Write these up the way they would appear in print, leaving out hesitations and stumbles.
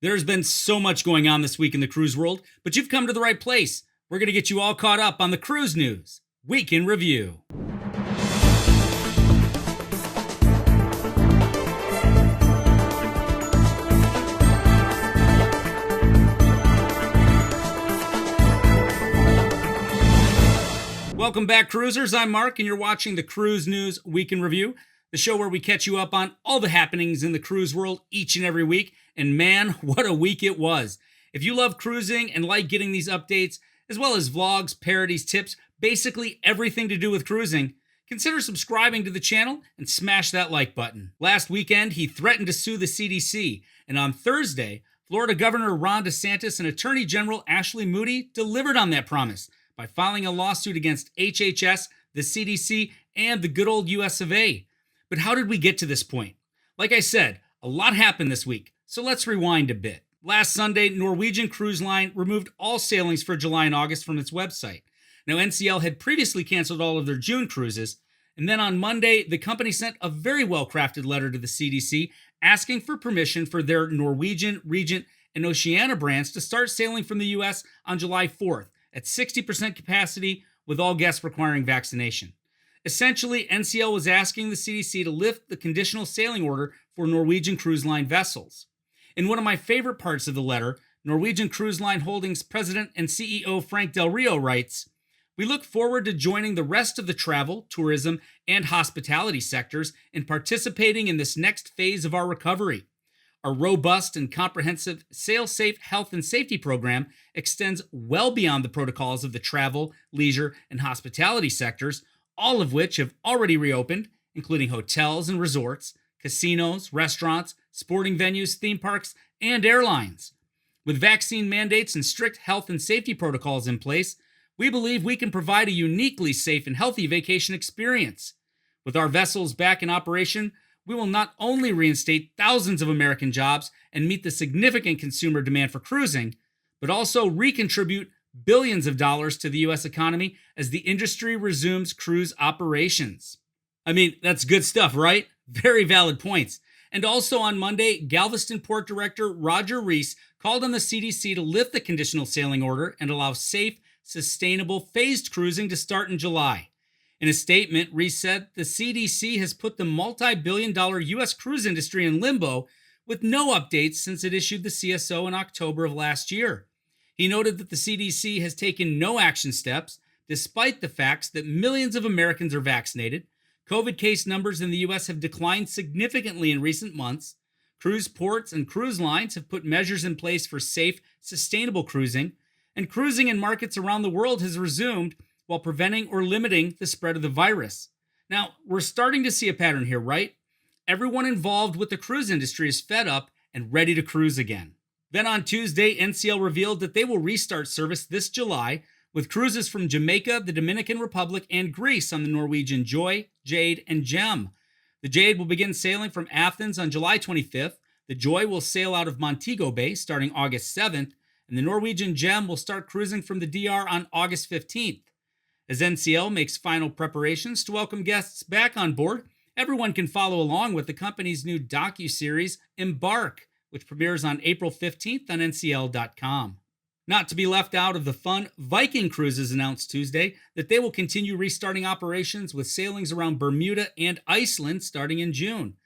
There's been so much going on this week in the cruise world, but you've come to the right place. We're going to get you all caught up on the cruise news. Week in Review. Welcome back, cruisers. I'm Mark, and you're watching the Cruise News Week in Review, the show where we catch you up on all the happenings in the cruise world each and every week. And man, what a week it was. If you love cruising and like getting these updates, as well as vlogs, parodies, tips, basically everything to do with cruising, consider subscribing to the channel and smash that like button. Last weekend, he threatened to sue the CDC, and on Thursday, Florida Governor Ron DeSantis and Attorney General Ashley Moody delivered on that promise by filing a lawsuit against HHS, the CDC, and the good old US of A. But how did we get to this point? Like I said, a lot happened this week, so let's rewind a bit. Last Sunday, Norwegian Cruise Line removed all sailings for July and August from its website. Now, NCL had previously canceled all of their June cruises, and then on Monday, the company sent a very well-crafted letter to the CDC asking for permission for their Norwegian, Regent, and Oceania brands to start sailing from the US on July 4th at 60% capacity with all guests requiring vaccination. Essentially, NCL was asking the CDC to lift the conditional sailing order for Norwegian Cruise Line vessels. In one of my favorite parts of the letter, Norwegian Cruise Line Holdings President and CEO Frank Del Rio writes, "We look forward to joining the rest of the travel, tourism, and hospitality sectors in participating in this next phase of our recovery. Our robust and comprehensive Sail Safe Health and Safety program extends well beyond the protocols of the travel, leisure, and hospitality sectors, all of which have already reopened, including hotels and resorts, casinos, restaurants, sporting venues, theme parks, and airlines. With vaccine mandates and strict health and safety protocols in place, we believe we can provide a uniquely safe and healthy vacation experience. With our vessels back in operation, we will not only reinstate thousands of American jobs and meet the significant consumer demand for cruising, but also recontribute billions of dollars to the U.S. economy as the industry resumes cruise operations." I mean, that's good stuff, right? Very valid points. And also on Monday, Galveston Port Director Roger Reese called on the CDC to lift the conditional sailing order and allow safe, sustainable, phased cruising to start in July. In a statement, Reese said the CDC has put the multi-billion-dollar U.S. cruise industry in limbo with no updates since it issued the CSO in October of last year. He noted that the CDC has taken no action steps, despite the facts that millions of Americans are vaccinated. COVID case numbers in the U.S. have declined significantly in recent months. Cruise ports and cruise lines have put measures in place for safe, sustainable cruising, and cruising in markets around the world has resumed while preventing or limiting the spread of the virus. Now, we're starting to see a pattern here, right? Everyone involved with the cruise industry is fed up and ready to cruise again. Then on Tuesday, NCL revealed that they will restart service this July with cruises from Jamaica, the Dominican Republic, and Greece on the Norwegian Joy, Jade, and Gem. The Jade will begin sailing from Athens on July 25th. The Joy will sail out of Montego Bay starting August 7th, and the Norwegian Gem will start cruising from the DR on August 15th. As NCL makes final preparations to welcome guests back on board, everyone can follow along with the company's new docuseries, Embark, which premieres on April 15th on ncl.com. Not to be left out of the fun, Viking Cruises announced Tuesday that they will continue restarting operations with sailings around Bermuda and Iceland starting in June.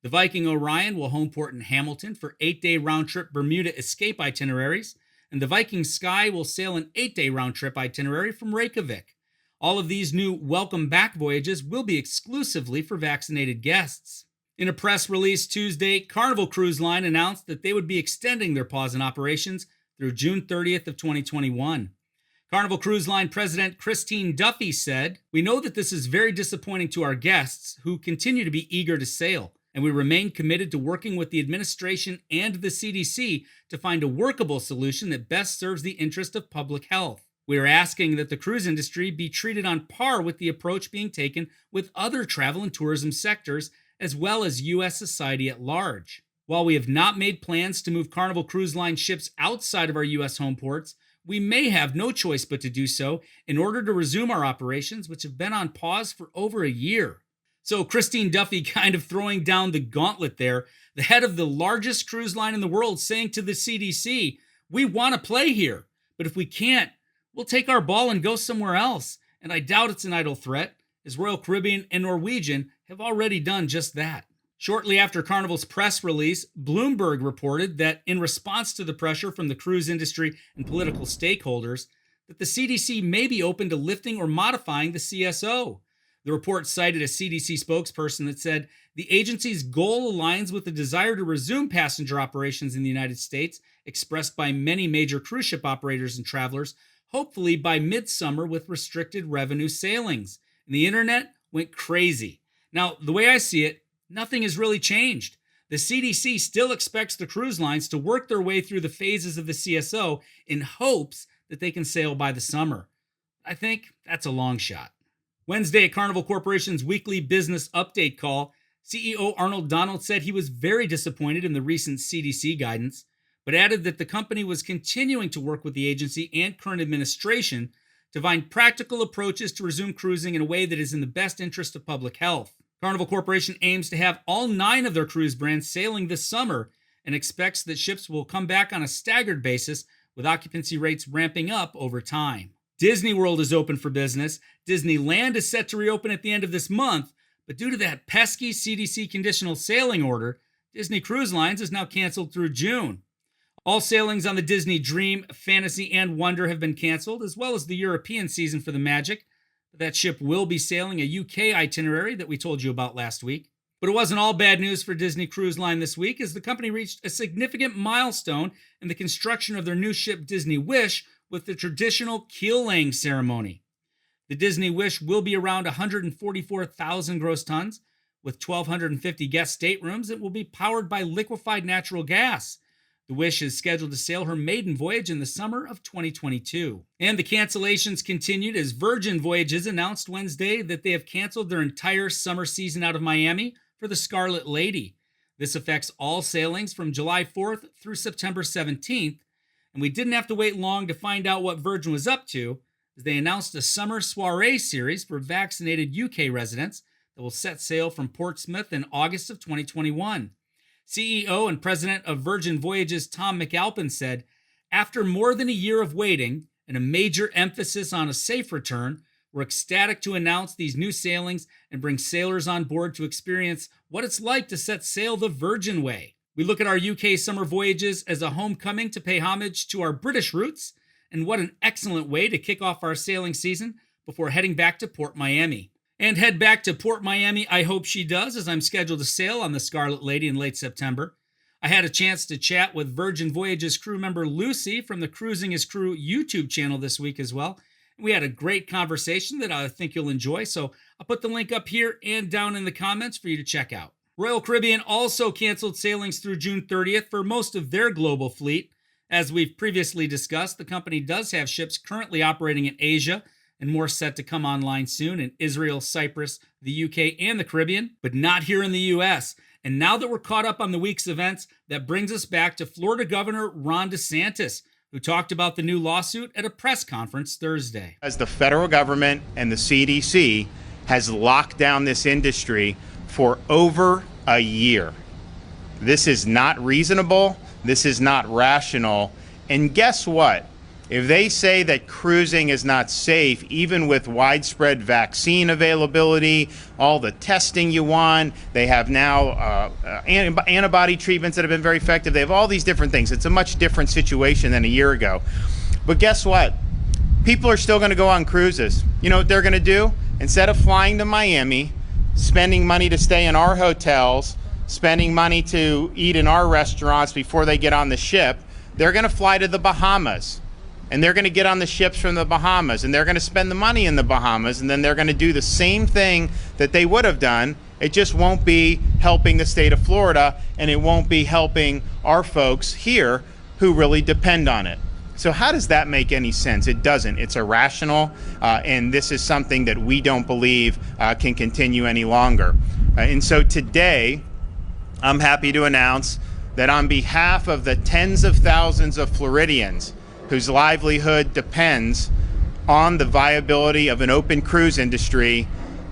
The Viking Orion will home port in Hamilton for 8-day round-trip Bermuda escape itineraries, and the Viking Sky will sail an 8-day round-trip itinerary from Reykjavik. All of these new welcome back voyages will be exclusively for vaccinated guests. In a press release Tuesday, Carnival Cruise Line announced that they would be extending their pause in operations through June 30th of 2021. Carnival Cruise Line President Christine Duffy said, "We know that this is very disappointing to our guests who continue to be eager to sail, and we remain committed to working with the administration and the CDC to find a workable solution that best serves the interest of public health. We are asking that the cruise industry be treated on par with the approach being taken with other travel and tourism sectors, as well as U.S. society at large. While we have not made plans to move Carnival Cruise Line ships outside of our U.S. home ports, we may have no choice but to do so in order to resume our operations, which have been on pause for over a year." So Christine Duffy kind of throwing down the gauntlet there, The head of the largest cruise line in the world saying to the CDC, "We want to play here, but if we can't, we'll take our ball and go somewhere else." And I doubt it's an idle threat, as Royal Caribbean and Norwegian have already done just that. Shortly after Carnival's press release, Bloomberg reported that in response to the pressure from the cruise industry and political stakeholders, that the CDC may be open to lifting or modifying the CSO. The report cited a CDC spokesperson that said the agency's goal aligns with the desire to resume passenger operations in the United States, expressed by many major cruise ship operators and travelers, hopefully by midsummer with restricted revenue sailings. And the internet went crazy. Now, the way I see it, nothing has really changed. The CDC still expects the cruise lines to work their way through the phases of the CSO in hopes that they can sail by the summer. I think that's a long shot. Wednesday, at Carnival Corporation's weekly business update call, CEO Arnold Donald said he was very disappointed in the recent CDC guidance, but added that the company was continuing to work with the agency and current administration to find practical approaches to resume cruising in a way that is in the best interest of public health. Carnival Corporation aims to have all 9 of their cruise brands sailing this summer and expects that ships will come back on a staggered basis, with occupancy rates ramping up over time. Disney World is open for business. Disneyland is set to reopen at the end of this month, but due to that pesky CDC conditional sailing order, Disney Cruise Lines is now canceled through June. All sailings on the Disney Dream, Fantasy, and Wonder have been canceled, as well as the European season for the Magic. That ship will be sailing a UK itinerary that we told you about last week. But it wasn't all bad news for Disney Cruise Line this week, as the company reached a significant milestone in the construction of their new ship Disney Wish with the traditional keel-laying ceremony. The Disney Wish will be around 144,000 gross tons. With 1,250 guest staterooms, it will be powered by liquefied natural gas. The Wish is scheduled to sail her maiden voyage in the summer of 2022. And the cancellations continued as Virgin Voyages announced Wednesday that they have canceled their entire summer season out of Miami for the Scarlet Lady. This affects all sailings from July 4th through September 17th, and we didn't have to wait long to find out what Virgin was up to, as they announced a summer soiree series for vaccinated UK residents that will set sail from Portsmouth in August of 2021. CEO and president of Virgin Voyages Tom McAlpin said, "After more than a year of waiting and a major emphasis on a safe return, we're ecstatic to announce these new sailings and bring sailors on board to experience what it's like to set sail the Virgin way. We look at our UK summer voyages as a homecoming to pay homage to our British roots, and what an excellent way to kick off our sailing season before heading back to Port Miami." And head back to Port Miami, I hope she does, as I'm scheduled to sail on the Scarlet Lady in late September. I had a chance to chat with Virgin Voyages crew member Lucy from the Cruising is Crew YouTube channel this week as well. We had a great conversation that I think you'll enjoy, so I'll put the link up here and down in the comments for you to check out. Royal Caribbean also canceled sailings through June 30th for most of their global fleet. As we've previously discussed, the company does have ships currently operating in Asia, and more set to come online soon in Israel, Cyprus, the UK, and the Caribbean, but not here in the US. And now that we're caught up on the week's events, that brings us back to Florida Governor Ron DeSantis, who talked about the new lawsuit at a press conference Thursday. As the federal government and the CDC has locked down this industry for over a year. This is not reasonable. This is not rational. And guess what? If they say that cruising is not safe, even with widespread vaccine availability, all the testing you want, they have now antibody treatments that have been very effective. They have all these different things. It's a much different situation than a year ago. But guess what? People are still going to go on cruises. You know what they're going to do? Instead of flying to Miami, spending money to stay in our hotels, spending money to eat in our restaurants before they get on the ship, they're going to fly to the Bahamas. And they're going to get on the ships from the Bahamas, and they're going to spend the money in the Bahamas, and then they're going to do the same thing that they would have done. It just won't be helping the state of Florida, and it won't be helping our folks here who really depend on it. So how does that make any sense? It doesn't. It's irrational, and this is something that we don't believe can continue any longer. And so today, I'm happy to announce that on behalf of the tens of thousands of Floridians whose livelihood depends on the viability of an open cruise industry,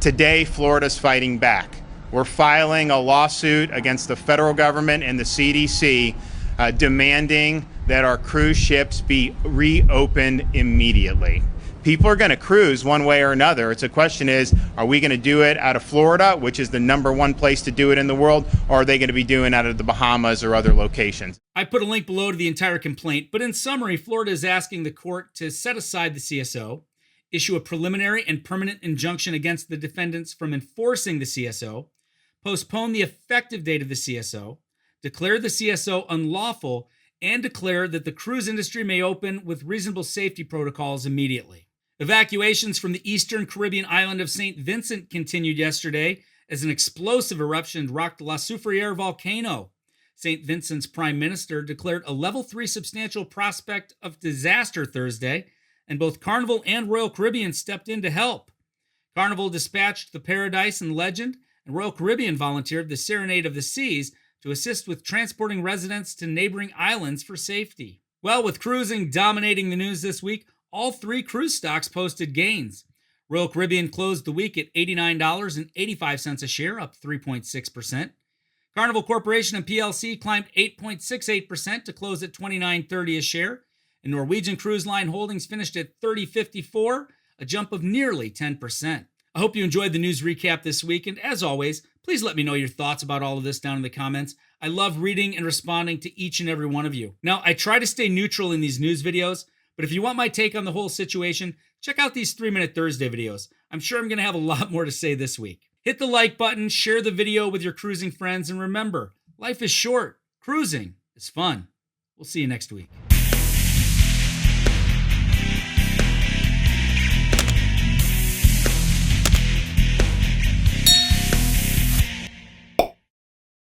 today Florida's fighting back. We're filing a lawsuit against the federal government and the CDC, demanding that our cruise ships be reopened immediately. People are going to cruise one way or another. It's a question is, are we going to do it out of Florida, which is the #1 place to do it in the world, or are they going to be doing it out of the Bahamas or other locations? I put a link below to the entire complaint, but in summary, Florida is asking the court to set aside the CSO, issue a preliminary and permanent injunction against the defendants from enforcing the CSO, postpone the effective date of the CSO, declare the CSO unlawful, and declare that the cruise industry may open with reasonable safety protocols immediately. Evacuations from the eastern Caribbean island of St. Vincent continued yesterday as an explosive eruption rocked La Soufriere volcano. St. Vincent's prime minister declared a level 3 substantial prospect of disaster Thursday, and both Carnival and Royal Caribbean stepped in to help. Carnival dispatched the Paradise and Legend, and Royal Caribbean volunteered the Serenade of the Seas to assist with transporting residents to neighboring islands for safety. Well, with cruising dominating the news this week, all 3 cruise stocks posted gains. Royal Caribbean closed the week at $89.85 a share, up 3.6%. Carnival Corporation and PLC climbed 8.68% to close at $29.30 a share. And Norwegian Cruise Line Holdings finished at $30.54, a jump of nearly 10%. I hope you enjoyed the news recap this week, and as always, please let me know your thoughts about all of this down in the comments. I love reading and responding to each and every one of you. Now, I try to stay neutral in these news videos, but if you want my take on the whole situation, check out these 3-Minute Thursday videos. I'm sure I'm going to have a lot more to say this week. Hit the like button, share the video with your cruising friends, and remember, life is short. Cruising is fun. We'll see you next week.